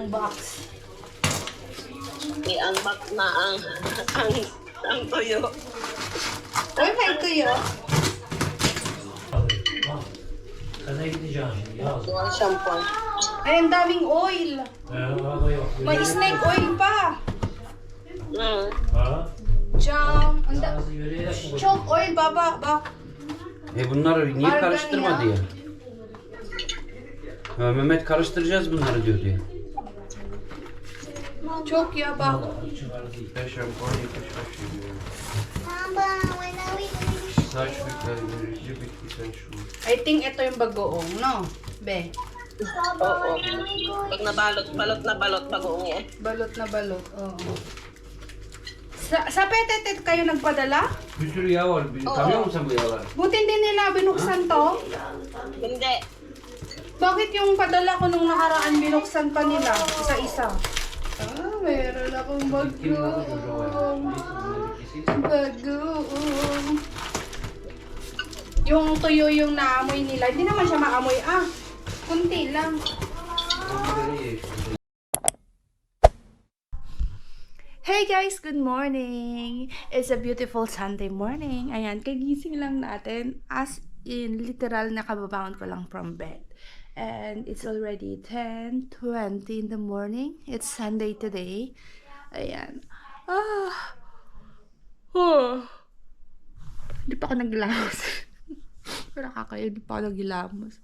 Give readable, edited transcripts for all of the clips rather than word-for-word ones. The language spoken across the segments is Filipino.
i-unbox. I-unbox na ang tuyo. Uy, may tuyo. Yung shampoo. Ay, ang daming oil. May snake oil pa. Jam. Çok oil baba bak. Bunları niye Argan karıştırma ya. diye. Mehmet karıştıracağız bunları diyor diye. Çok ya bak. Saç bitki sen şu. I think ito yung bagoong, no? Be. Oo. Pag nabalot, balot na balot bagoong eh. Balot na balot. Oo. Sa Petetet kayo nagpadala? Bir sürü yağ var. Tanıyor musun bu yağları? Buti hindi nila binuksan to. Hindi. Bakit yung padala ko nung nakaraan binuksan pa nila isa-isa? Meron akong bagoong. Bagoong. Yung tuyo yung naamoy nila. Hindi naman siya maamoy. Kunti lang. Hey guys! Good morning! It's a beautiful Sunday morning. Ayan, kagising lang natin. As in, literal nakababangon ko lang from bed. And it's already 10:20 in the morning. It's Sunday today. Ayan. Hindi pa ako naglamos. Pero kakaya, hindi pa ako naglamos.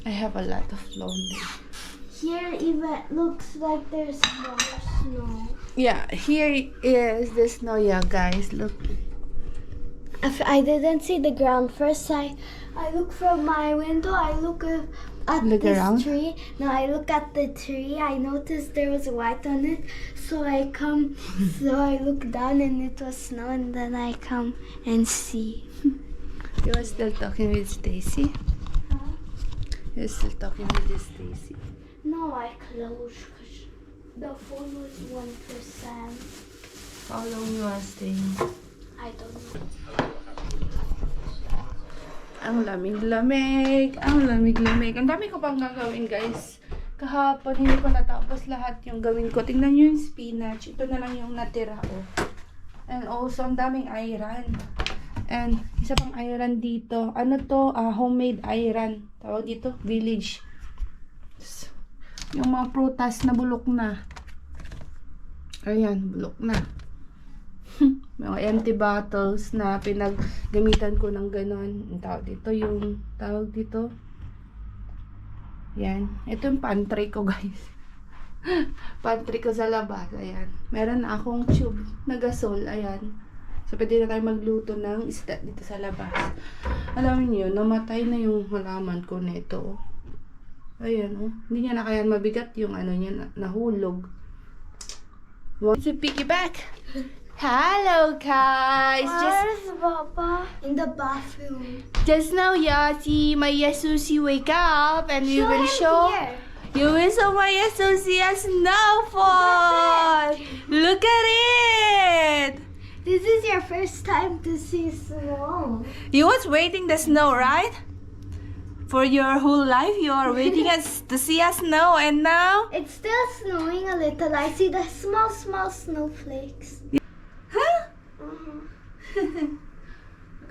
I have a lot of laundry. Here even looks like there's more snow. Yeah, here is the snow, yeah, guys. Look. If I didn't see the ground first, I look from my window. I look at Look this around? tree. Now I look at the tree. I noticed there was white on it. So I look down and it was snow. And then I come and see. You are still talking with Stacy? Huh? You're still talking with Stacy? No, I closed because the phone was 1%. How long you are staying? I don't know. Ang lamig-lamig. Ang lamig-lamig. Ang dami ko pang gagawin, guys. Kahapon, hindi ko natapos lahat yung gawin ko. Tingnan nyo yung spinach. Ito na lang yung natira, oh. And also, ang daming iron. And, isa pang iron dito. Ano to? Homemade iron. Tawag dito, village. Yung mga prutas na bulok na. Ayan, bulok na. Mga empty bottles na pinaggamitan ko ng ganon. Ang tawag dito, yung tawag dito. Yan. Ito yung pantry ko, guys. Pantry ko sa labas. Ayan. Meron na akong tube na gasol. Ayan. So, pwede na tayo magluto ng isda dito sa labas. Alam niyo, namatay na yung halaman ko nito. Ayan, oh. Hindi niya na kaya mabigat yung ano niya, nahulog. It's a piggyback. Hello, guys. Where's Papa? In the bathroom. Just now, Yati, my Yasusi wake up and we will show. Here. You will show my Yasusi a snowfall. Look at it. This is your first time to see snow. You was waiting the snow, right? For your whole life, you are waiting to see a snow, and now. It's still snowing a little. I see the small snowflakes. Huh? Uh-huh.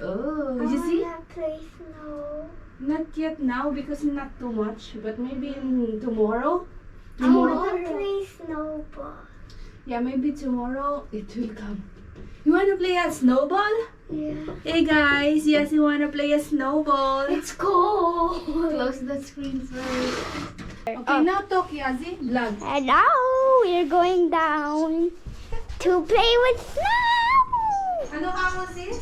Oh, you see? I wanna play snow. Not yet now because not too much, but maybe tomorrow. I wanna play snowball. Yeah, maybe tomorrow it will come. You wanna play a snowball? Yeah. Hey guys, yes, you wanna play a snowball? It's cold. Close the screen first. Okay, now talk, Yazi. Vlog. Hello, we're going down to play with snow. Ano ka mo, sis?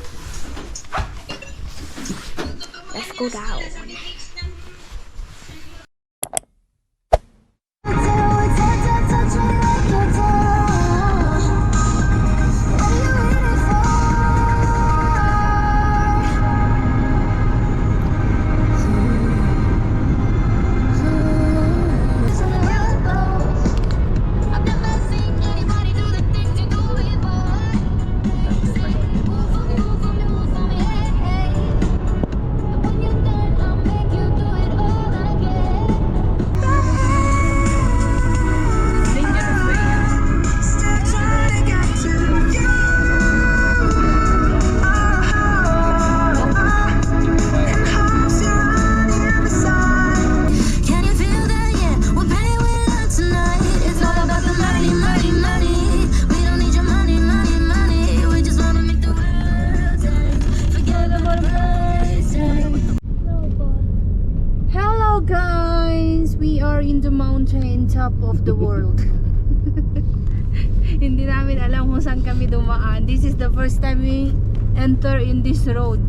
Let's go down. on top of the world. Hindi namin alam kung saan kami dumaan. This is the first time we enter in this road.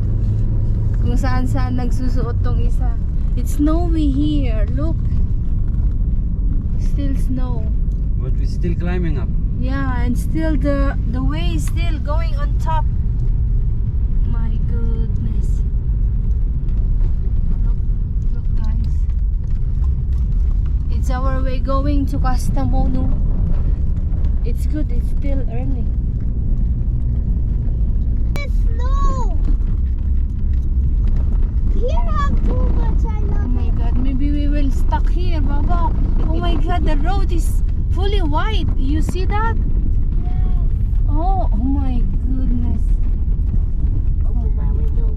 Kung saan nagsusuot tong isa. It's snowy here. Look. Still snow. But we're still climbing up. Yeah, and still the way is still going on top. My goodness. Look guys. It's our way going to Kastamonu. It's good, it's still early. It's snow. Here have too much. I Oh love my it. god, maybe we will stuck here, Baba. Oh my god, the road is fully white. You see that? Yes. Oh my goodness. Open my window.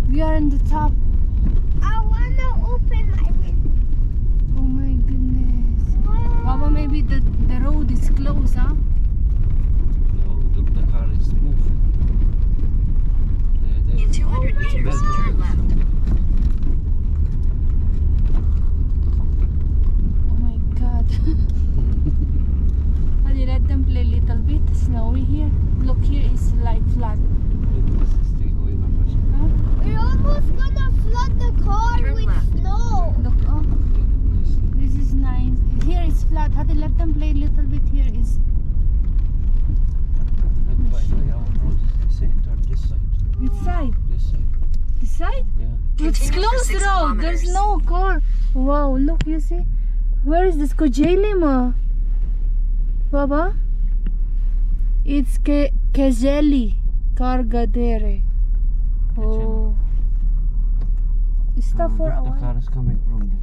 We are in the top. I wanna open my window. Oh my goodness. Baba, maybe the road is closed, huh? No, look, the car is moved. In 200 meters, turn left. Oh my god. How do you let them play little bit? Snowy here. Look, here is like flat. This is still going up. Huh? We're almost gonna flood the car Turn with left. snow. Look, oh, this is nice. Here is flat. How do you let them play little bit? Here is And by the way, our road is, they say, turn this side. which side? This side. This side? Yeah. It's Continue for closed 6 road. There's kilometers. no car. Wow, look, you see? Where is this Kojelima? Baba? It's Kezeli Kargadere. Oh. Stop for a The while. car is coming from there.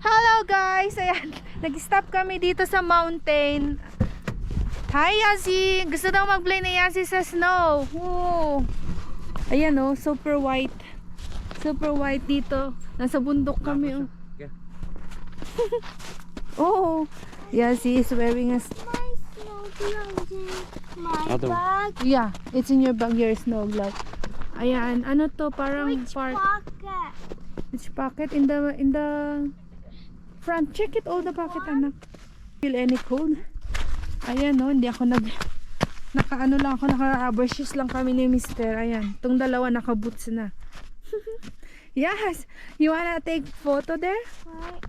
Hello guys! Ayan, nag-stop kami dito sa mountain. Hi Yasi! Gusto daw mag-play ni Yasi sa snow. Woo! Ayan oh, super white. Super white dito. Nasa bundok kami oh. Yeah. Oh! Yasi is wearing a... My snow gloves in my Other one. bag. Yeah, it's in your bag, your snow glove. Ayan, ano to? Parang Which part... pocket? Which pocket? In the front. Check it all the pocket, anak. Feel any cold? Ayan, no. Hindi ako naka-ano lang ako. Naka-rubber shoes lang kami ni Mister. Ayan. Itong dalawa naka-boots na. Yes. You wanna take photo there?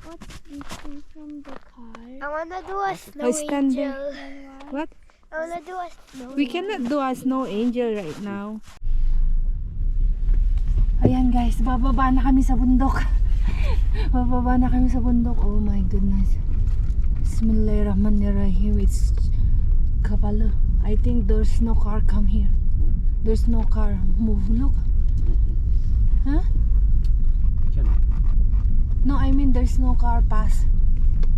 What's missing from the car? I wanna do a snow Oh, stand there. angel. What? I wanna do a snow We cannot do a snow angel right now. Ayan guys, bababa na kami sa bundok. Bababa na kami sa bundok. Oh my goodness. Bismillahirrahmanirrahim. It's Kabala. I think there's no car come here. There's no car move. Look. Huh? Can I? No, I mean there's no car pass.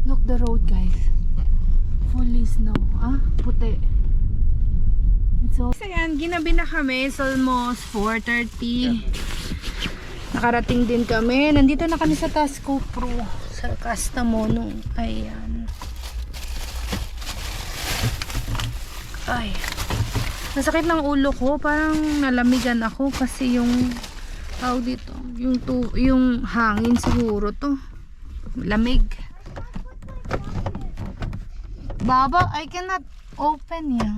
Look the road guys. Fully snow. Ah, puti. So, ayan, ginabi na kami. It's almost 4:30. Nakarating din kami. Nandito na kami sa Tasco Pro. Sa Kastamonu. Ayan. Ay. Nasakit ng ulo ko. Parang nalamigan ako kasi yung dito. Yung hangin siguro to. Lamig. Baba, I cannot open yan.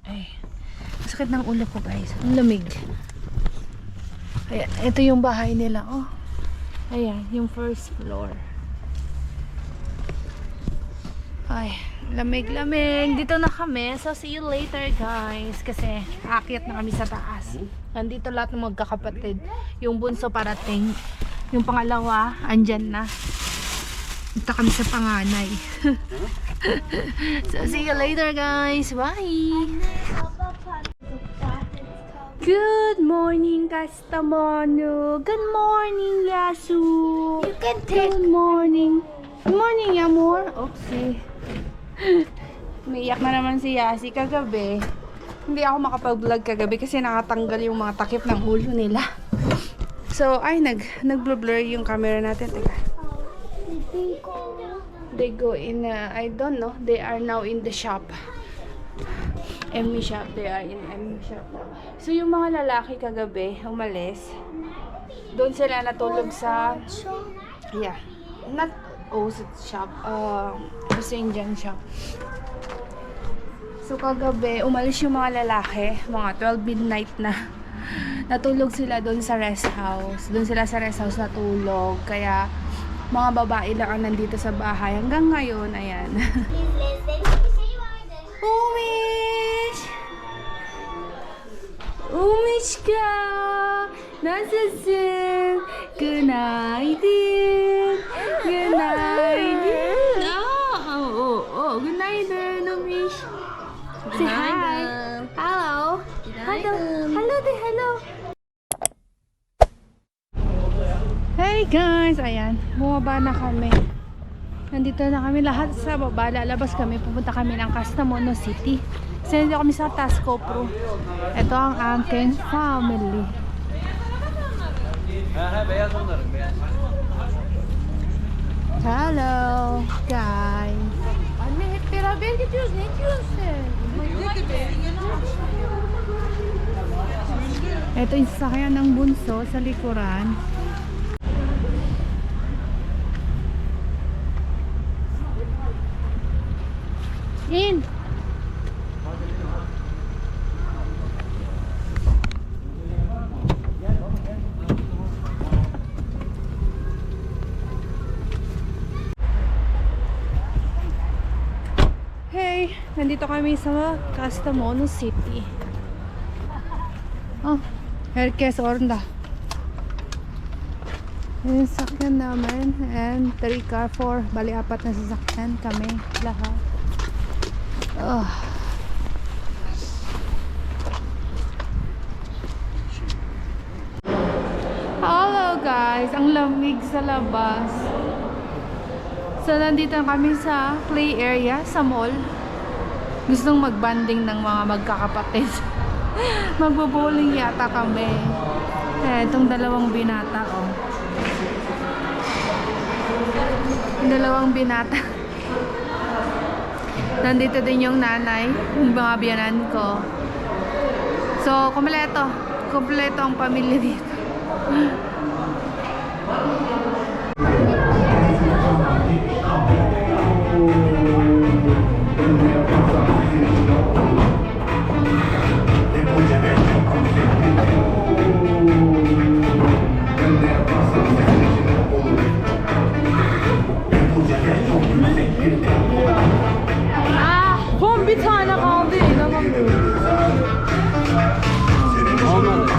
Ay. Masakit ng ulo ko guys. Ang lamig. Ayan, ito yung bahay nila. Oh. Ayan, yung first floor. Ay, lamig-lamig. Dito na kami. So, see you later guys. Kasi, aakyat na kami sa taas. Nandito lahat ng magkakapatid. Yung bunso parating. Yung pangalawa, andyan na. Dito kami sa panganay. So, see you later guys. Bye! Good morning, Kastamonu. Good morning, Yasu. You can take. Good morning. Good morning, Yamor. Oopsie. Umiiyak na naman si Yasi kagabi. Hindi ako makapag-vlog kagabi kasi nakatanggal yung mga takip ng ulo nila. So, ay, nag-blur yung camera natin. Teka. They go in, I don't know. They are now in the shop. Emmy shop. They are in Emmy shop now. So, yung mga lalaki kagabi, umalis. Doon sila natulog sa... Yeah. Not Oset shop. Basta Indian shop. So, kagabi, umalis yung mga lalaki. Mga 12 midnight na. Natulog sila doon sa rest house. Doon sila sa rest house natulog. Kaya, mga babae lang ang nandito sa bahay. Hanggang ngayon, ayan. Umish! Umish ka! Nasasın! Günaydın! Günaydın! Oh, günaydın, Umish! Say hi! Hello! Hello! Hello, hello! Hey guys! Ayan, bumaba na kami. Nandito na kami lahat sa baba. Lalabas kami. Pupunta kami ng Castamono City. Kasi nandito kami sa Tasco Pro. Ito ang aking family. Beyaz onların beyaz. Hello guys. Anne hep beraber gidiyoruz. Ne diyorsun sen? Ito yung sasakyan ng bunso sa likuran. In! Hey! Nandito kami sa Castamono City. Oh, Herkes Ornda. Yung sasakyan namin and 3 car 4. Bali 4 na sasakyan kami lahat. Oh. Hello guys, ang lamig sa labas. So nandito kami sa play area sa mall. Gustong magbanding ng mga magkakapatid. Magbo-bowling yata kami. Itong dalawang binata oh. Yung dalawang binata. Nandito din yung nanay, yung mga biyanan ko. So, kompleto ang pamilya dito. Bir tane kaldı, inanamıyorum. Olmadı.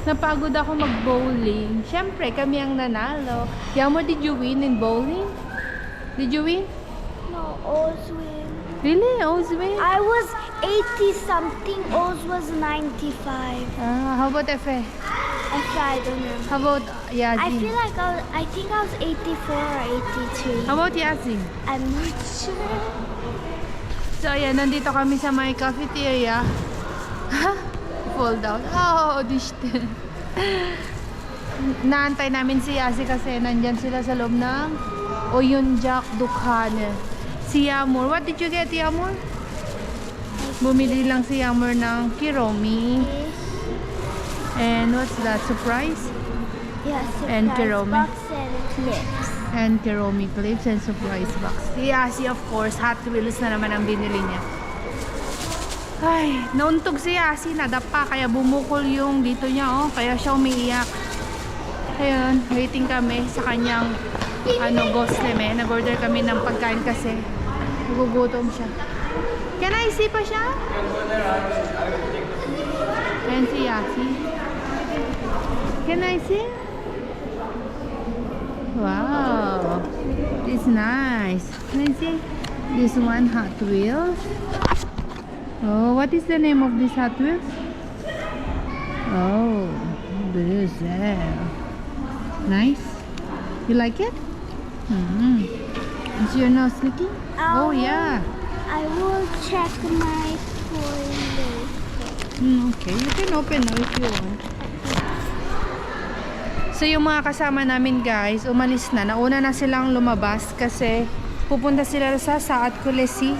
Napagod ako mag-bowling. Siyempre, kami ang nanalo. Yamor, did you win in bowling? Did you win? No, Oz win. Really? Oz win? I was 80 something. Oz was 95. How about Efe? I don't know. How about Yazzie? I feel like I think I was 84 or 83. How about Yazzie? I'm not sure. So, ayan, nandito kami sa may cafeteria. Fall down. Oh, dishte. Naantay namin si Yazzie kasi nandyan sila sa loob ng Oyonjak Dukhan. Si Yamor. What did you get, Yamor? Bumili lang si Yamor ng Kiromi. And what's that? Surprise? Yes, And surprise Kiromi. box and clips. And Kiromi clips and surprise box. Si Yazzie, of course, Hot Wheels na naman ang binili niya. Ay, nauntog si Yazzie, nadapa, kaya bumukol yung dito niya, oh. Kaya siya umiiyak. Ayun, waiting kami sa kanyang gostem. Nag-order kami ng pagkain kasi nagugutom siya. Can I see pa siya? Ayan si Yazzie. Can I see? Wow, it's nice. Can I see? This one Hot Wheels. Oh, what is the name of this Hot Wheels? Oh, Brussels. Nice. You like it? Is your nose leaking? Oh yeah. I will check my toilet. Okay, you can open now if you want. So yung mga kasama namin guys, umalis na. Nauna na silang lumabas kasi pupunta sila sa Saat Kulesi.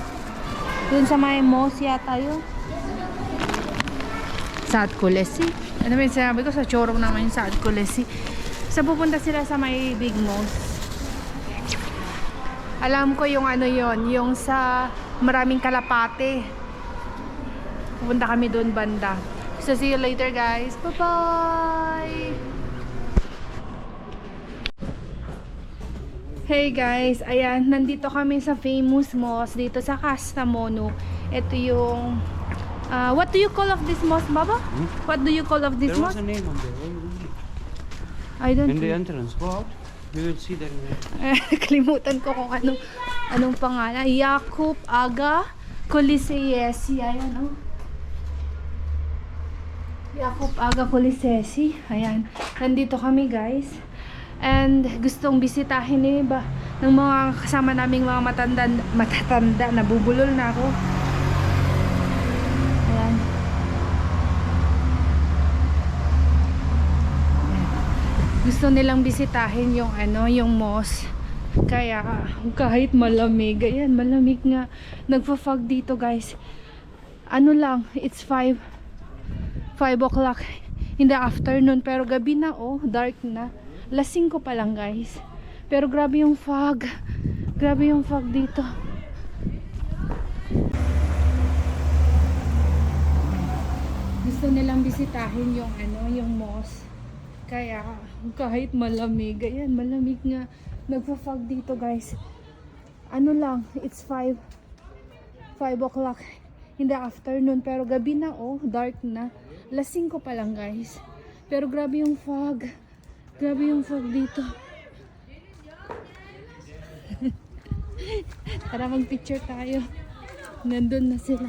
Doon sa may mos yata yun. Saat Kulesi. Ano ba yung sinabi ko? Sa Chorong naman yung Saat Kulesi. So pupunta sila sa may big mos. Alam ko yung ano yon, yung sa maraming kalapate. Pupunta kami doon banda. So see you later guys. Bye-bye! Hey guys, ayan, nandito kami sa famous mosque dito sa Kastamonu. Ito yung what do you call of this mosque, Baba? What do you call of this There was mosque? a name on there. What do you mean? I don't In the know. entrance. Go out. We will see that. Kalimutan ko kung anong pangalan. Yakub Aga Colisesi. Ayan, oh. Yakub Aga Colisesi. Ayan. Nandito kami, guys. And gustong bisitahin ng mga kasama naming mga matatanda. Nabubulol na ako. Ayan. Gusto nilang bisitahin yung yung mosque. Kaya kahit malamig, ayan, malamig nga. Nagfa-fog dito, guys. It's 5 o'clock in the afternoon, pero gabi na, oh, dark na. Alas 5 pa lang, guys. Pero grabe yung fog. Grabe yung fog dito. Gusto nilang bisitahin yung yung mosque. Kaya kahit malamig, ayan, malamig nga. Nagpa-fog dito, guys. It's 5 o'clock in the afternoon, pero gabi na, oh, dark na. Alas 5 pa lang, guys. Pero grabe yung fog. Grabe yung fog dito. Tara, mag-picture tayo. Nandun na sila.